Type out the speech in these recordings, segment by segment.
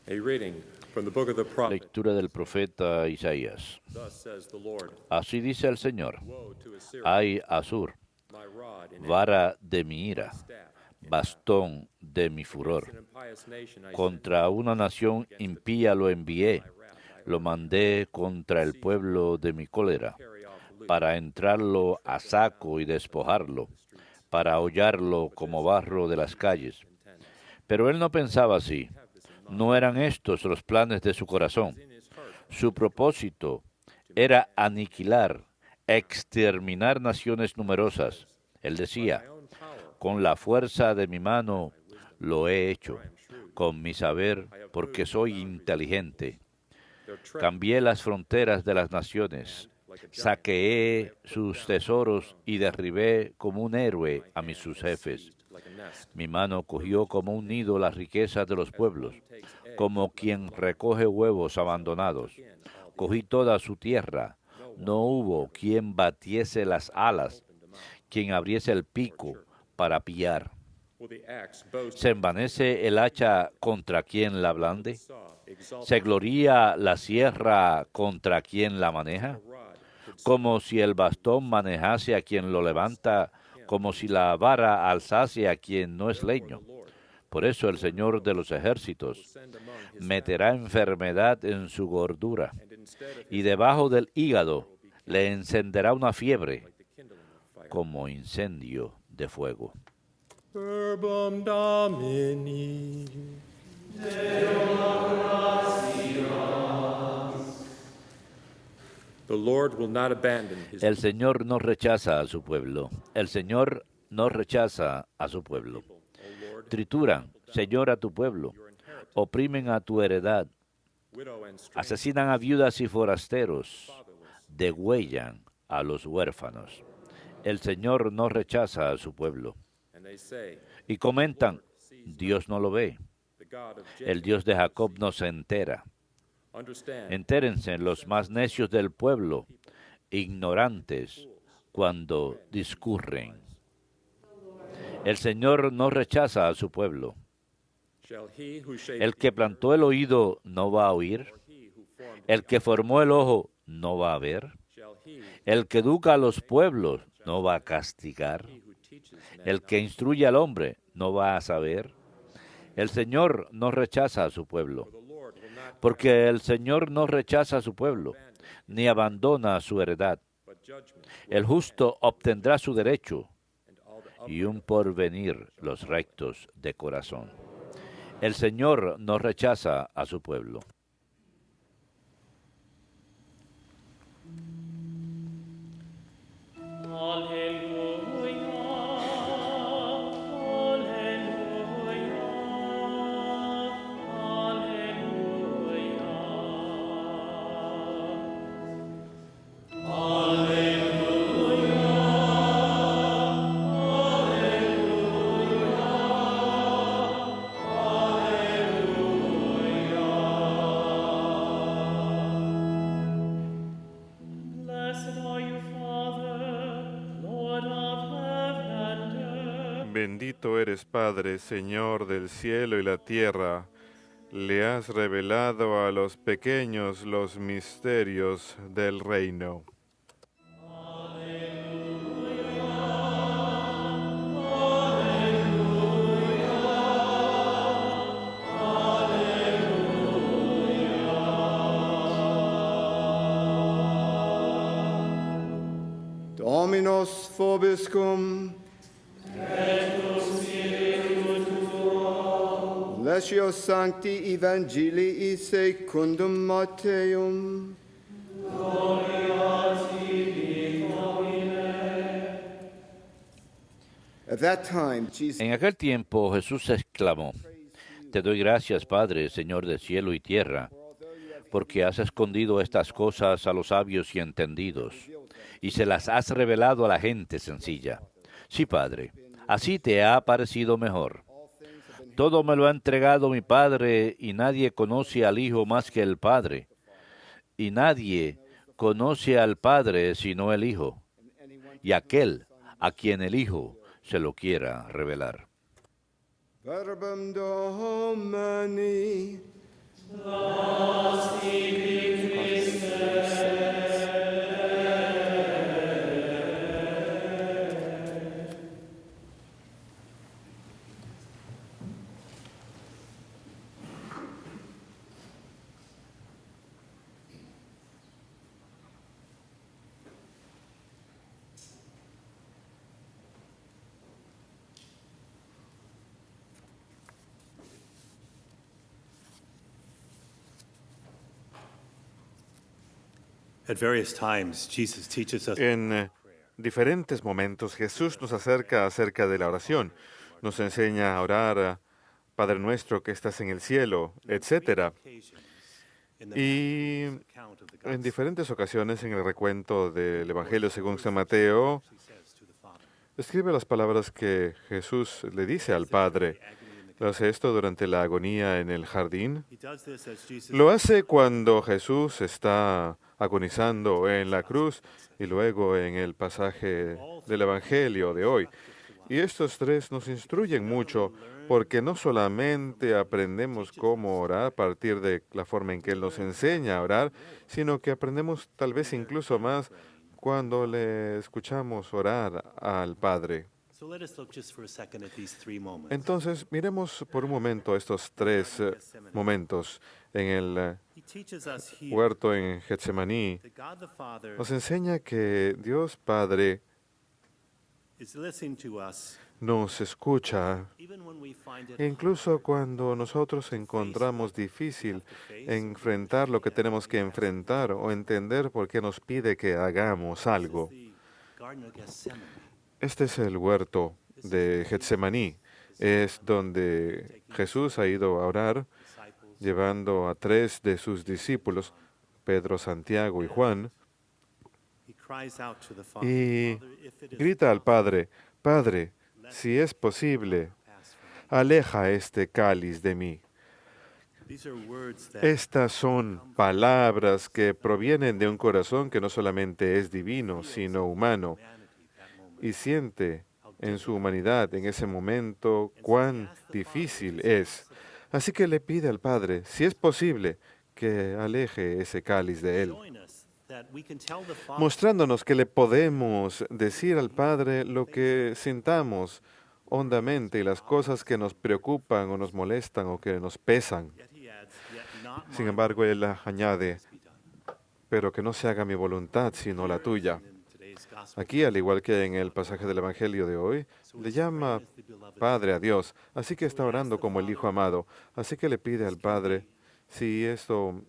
A reading from the book of the prophet. Lectura del profeta Isaías. Thus says the Lord, Así dice el Señor: woe to Assyria, Ay, Asur, my rod in anger, vara de mi ira, my staff in wrath. bastón de mi Against furor. an impious nation I sent Contra una nación impía lo envié, my wrath I lo mandé contra el pueblo de mi cólera, carry off loot, para entrarlo a saco y despojarlo, para hollarlo como barro de las calles. intent. Pero él no pensaba así. Have this in mind. No eran estos los planes de su corazón. In his heart, Su propósito era aniquilar, exterminar naciones numerosas. Él decía: my own power, con la fuerza de mi mano lo he hecho, I am shrewd. con mi saber, porque soy inteligente. Their treachery, Cambié las fronteras de las naciones, like a giant, saqueé sus tesoros y derribé como un héroe a mis sus jefes. seized like a nest. Mi mano cogió como un nido las riquezas de los pueblos, Takes eggs, como quien recoge huevos abandonados. in all the Cogí toda su tierra. No hubo quien batiese las alas, quien abriese el pico para pillar. will the axe boast ¿Se envanece el hacha contra quien la blande? saw, exalt ¿Se gloría la sierra contra quien la maneja? rod, could Como si el bastón manejase a quien lo levanta, como si la vara alzase a quien no es leño. Lord Por eso el Señor de los ejércitos send among his meterá enfermedad en su gordura, and instead of y debajo del hígado le encenderá una fiebre the kindling of fire. como incendio de fuego. Verbum Domini. The Lord will not abandon his El Señor no rechaza a su pueblo. El Señor no rechaza a su pueblo. people, O Lord, Trituran, Señor, a tu pueblo. your inheritance, Oprimen a tu heredad. widow and stranger, Asesinan a viudas y forasteros. fatherless. Degüellan a los huérfanos. El Señor no rechaza a su pueblo. And they say, Y comentan: Dios no lo ve. the God of El Jacob, Dios de Jacob no se entera. understand, Entérense los más necios del pueblo, ignorantes, cuando discurren. El Señor no rechaza a su pueblo. shall he who shaped El que plantó el oído no va a oír. he who formed, El que formó el ojo no va a ver. shall he El que educa a los pueblos no va a castigar. who teaches men El que instruye al hombre no va a saber. El Señor no rechaza a su pueblo, the Lord will not porque el Señor no rechaza a su pueblo, ni abandona su heredad. but judgment El justo obtendrá su derecho, and all the y un porvenir los rectos de corazón. El Señor no rechaza a su pueblo. Blessed are you, Father, Lord of heaven and earth. Bendito eres, Padre, Señor del cielo y la tierra. Le has revelado a los pequeños los misterios del reino. Dominus vobiscum. Lectio Sancti Evangelii secundum Matteum. At that time, Jesus En aquel tiempo Jesús exclamó: Te doy gracias, Padre, Señor del cielo y tierra, porque has escondido estas cosas a los sabios y entendidos, y se las has revelado a la gente sencilla. Sí, Padre, así te ha parecido mejor. Todo me lo ha entregado mi Padre, y nadie conoce al Hijo más que el Padre, y nadie conoce al Padre sino el Hijo, y aquel a quien el Hijo se lo quiera revelar. Verbum Domini. At various times, Jesus teaches us En diferentes momentos Jesús nos acerca de la oración. Nos enseña a orar, Padre nuestro que estás en el cielo, etc. Y en diferentes ocasiones en el recuento del Evangelio según San Mateo, escribe las palabras que Jesús le dice al Padre. Lo hace esto durante la agonía en el jardín. Lo hace cuando Jesús está agonizando en la cruz y luego en el pasaje del Evangelio de hoy. Y estos tres nos instruyen mucho porque no solamente aprendemos cómo orar a partir de la forma en que Él nos enseña a orar, sino que aprendemos tal vez incluso más cuando le escuchamos orar al Padre. Entonces, miremos por un momento estos tres momentos en el huerto en Getsemaní. Nos enseña que Dios Padre nos escucha, incluso cuando nosotros encontramos difícil enfrentar lo que tenemos que enfrentar o entender por qué nos pide que hagamos algo. Este es el huerto de Getsemaní. Es donde Jesús ha ido a orar, llevando a tres de sus discípulos, Pedro, Santiago y Juan, y grita al Padre, Padre, si es posible, aleja este cáliz de mí. Estas son palabras que provienen de un corazón que no solamente es divino, sino humano, y siente en su humanidad en ese momento cuán difícil es. Así que le pide al Padre, si es posible, que aleje ese cáliz de él, mostrándonos que le podemos decir al Padre lo que sintamos hondamente y las cosas que nos preocupan o nos molestan o que nos pesan. Sin embargo, Él añade, pero que no se haga mi voluntad, sino la tuya. Aquí, al igual que en el pasaje del Evangelio de hoy, le llama Padre a Dios, así que está orando como el Hijo amado. Así que le pide al Padre si esto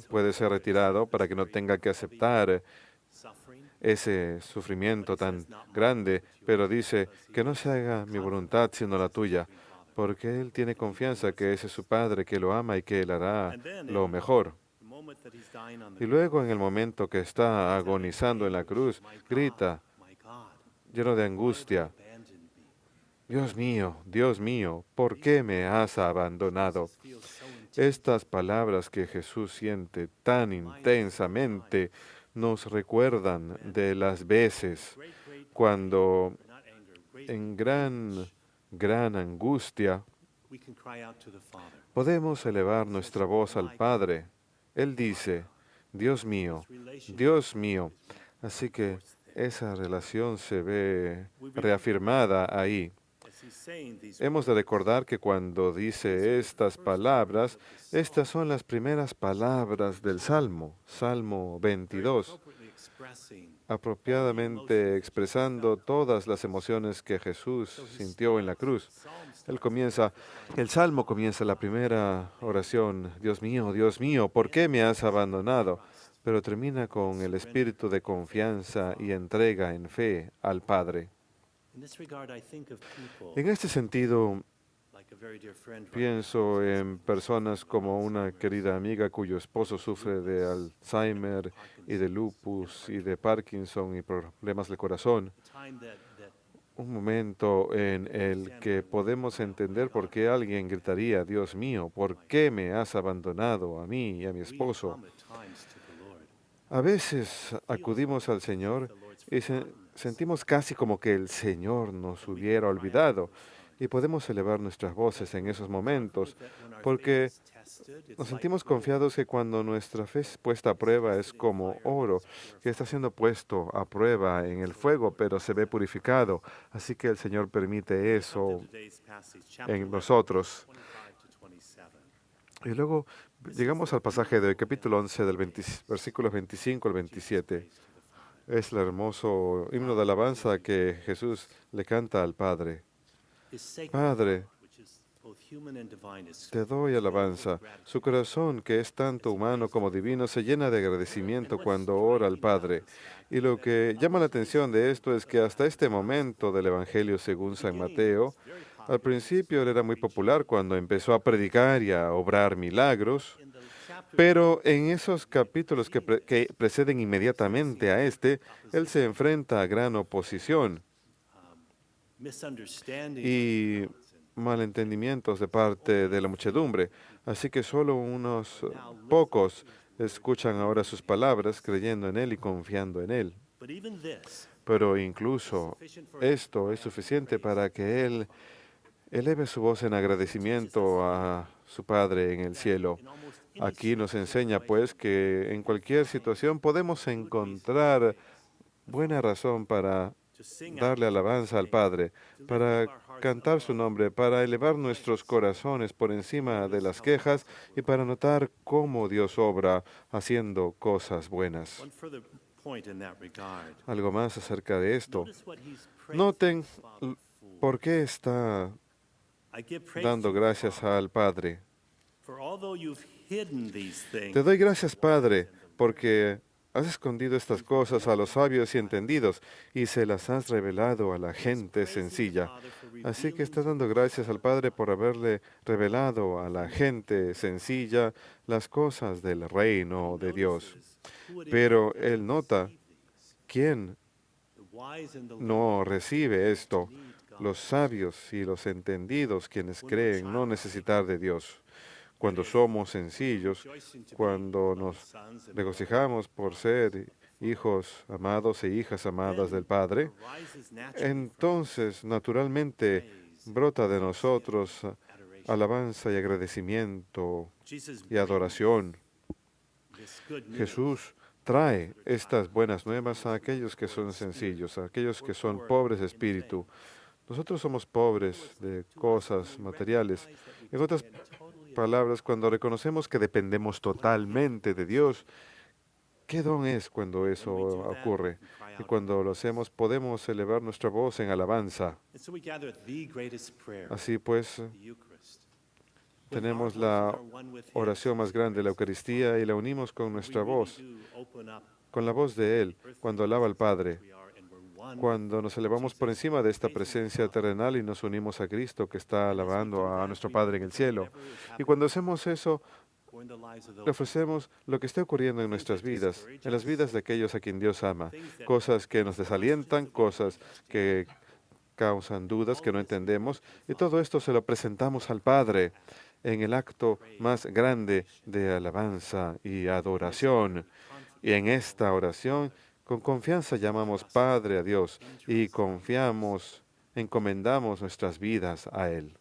puede ser retirado para que no tenga que aceptar ese sufrimiento tan grande, pero dice que no se haga mi voluntad sino la tuya, porque Él tiene confianza que ese es su Padre, que lo ama y que Él hará lo mejor. Y luego en el momento que está agonizando en la cruz, grita, lleno de angustia, Dios mío, ¿por qué me has abandonado? Estas palabras que Jesús siente tan intensamente nos recuerdan de las veces cuando en gran angustia podemos elevar nuestra voz al Padre. Él dice, Dios mío. Así que esa relación se ve reafirmada ahí. Hemos de recordar que cuando dice estas palabras, estas son las primeras palabras del Salmo, Salmo 22, apropiadamente expresando todas las emociones que Jesús sintió en la cruz. El Salmo comienza la primera oración, Dios mío, ¿por qué me has abandonado? Pero termina con el espíritu de confianza y entrega en fe al Padre. En este sentido, pienso en personas como una querida amiga cuyo esposo sufre de Alzheimer y de lupus y de Parkinson y problemas del corazón. Un momento en el que podemos entender por qué alguien gritaría, Dios mío, ¿por qué me has abandonado a mí y a mi esposo? A veces acudimos al Señor y sentimos casi como que el Señor nos hubiera olvidado. y podemos elevar nuestras voces en esos momentos, porque nos sentimos confiados que cuando nuestra fe es puesta a prueba es como oro que está siendo puesto a prueba en el fuego, pero se ve purificado. Así que el Señor permite eso en nosotros. Y luego llegamos al pasaje de hoy, capítulo 11, versículos 25 al 27. Es el hermoso himno de alabanza que Jesús le canta al Padre. Padre, te doy alabanza. Su corazón, que es tanto humano como divino, se llena de agradecimiento cuando ora al Padre. Y lo que llama la atención de esto es que hasta este momento del Evangelio según San Mateo, al principio él era muy popular cuando empezó a predicar y a obrar milagros, pero en esos capítulos que preceden inmediatamente a este, él se enfrenta a gran oposición y malentendimientos de parte de la muchedumbre. Así que solo unos pocos escuchan ahora sus palabras, creyendo en él y confiando en él. Pero incluso esto es suficiente para que él eleve su voz en agradecimiento a su Padre en el cielo. Aquí nos enseña, pues, que en cualquier situación podemos encontrar buena razón para darle alabanza al Padre, para cantar su nombre, para elevar nuestros corazones por encima de las quejas y para notar cómo Dios obra haciendo cosas buenas. Algo más acerca de esto. Noten por qué está dando gracias al Padre. Te doy gracias, Padre, porque has escondido estas cosas a los sabios y entendidos y se las has revelado a la gente sencilla. Así que está dando gracias al Padre por haberle revelado a la gente sencilla las cosas del reino de Dios. Pero él nota quién no recibe esto. Los sabios y los entendidos, quienes creen no necesitar de Dios. Cuando somos sencillos, cuando nos regocijamos por ser hijos amados e hijas amadas del Padre, entonces naturalmente brota de nosotros alabanza y agradecimiento y adoración. Jesús trae estas buenas nuevas a aquellos que son sencillos, a aquellos que son pobres de espíritu. Nosotros somos pobres de cosas materiales. En otras palabras, cuando reconocemos que dependemos totalmente de Dios, ¿qué don es cuando eso ocurre? Y cuando lo hacemos, podemos elevar nuestra voz en alabanza. Así pues, tenemos la oración más grande, la Eucaristía, y la unimos con nuestra voz, con la voz de Él, cuando alaba al Padre. Cuando nos elevamos por encima de esta presencia terrenal y nos unimos a Cristo que está alabando a nuestro Padre en el cielo. Y cuando hacemos eso, le ofrecemos lo que esté ocurriendo en nuestras vidas, en las vidas de aquellos a quien Dios ama. Cosas que nos desalientan, cosas que causan dudas, que no entendemos. Y todo esto se lo presentamos al Padre en el acto más grande de alabanza y adoración. Y en esta oración, con confianza llamamos Padre a Dios y confiamos, encomendamos nuestras vidas a Él.